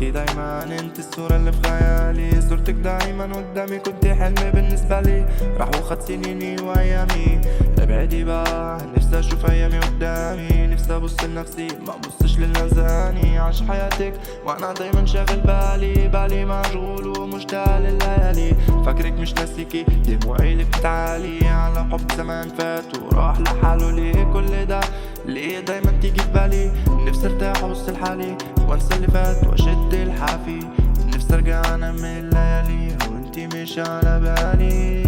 كنتي دايما انت الصورة اللي في خيالي، صورتك دايما قدامي، كنتي حلمي بالنسبة لي. راح وخد سنيني وايامي، ابعدي بقى، نفسي اشوف ايامي قدامي، نفسي ابص لنفسي ما ابصش للنزاني. عاش حياتك وانا دايما شاغل بالي مشغول ومشتاق لليالي، فاكرك مش ناسيكي، دموعي لك بتعالي على حب زمان فات وراح لحاله. ليه كل ده؟ ليه دايما تيجي في بالي؟ نفسي ارتاح وابص لحالي وانسى اللي فات واشد الحافي، نفسي ارجع انام من الليالي وانتي مش على بالي.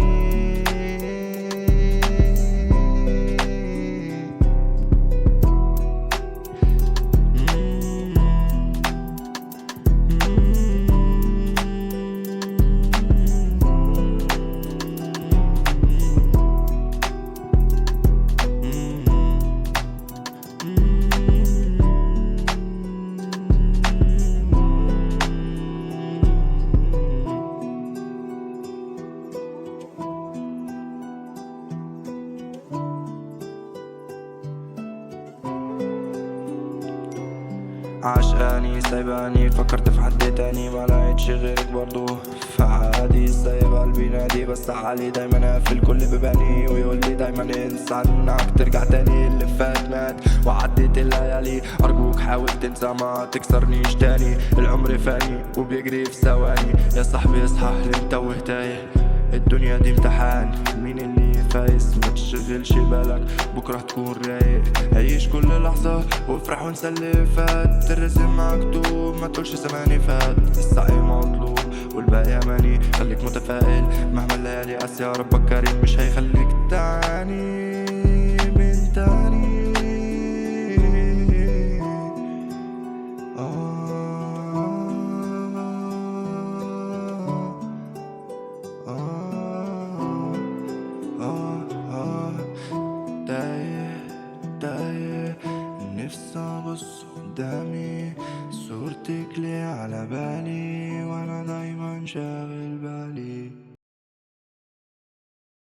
عشقاني سايباني، فكرت في حد تاني ما لقيتش غيرك برضو، فعادي سايب قلبي نادي، بس علي دايما اقفل كل بيباني ويقول لي دايما انسى عنك ترجع تاني، اللي فات مات وعديت الليالي، ارجوك حاول تنسى ما تكسرنيش تاني، العمر فاني وبيجري في ثواني، يا صاحبي اصحى انت وهتايه، الدنيا دي امتحان مين اللي فايز، ما تشغلش بالك بكره تكون رايق، عيش كل لحظه وافرح وانسى اللي فات، الرسم مكتوب ما تقولش زماني فات، السعي مطلوب والباقي اماني، خليك متفائل مهما الليالي قاسية، ربك كريم مش هيخليك تعاني من تاني. تايه نفسي ابص قدامي، صورتك ليه على بالي.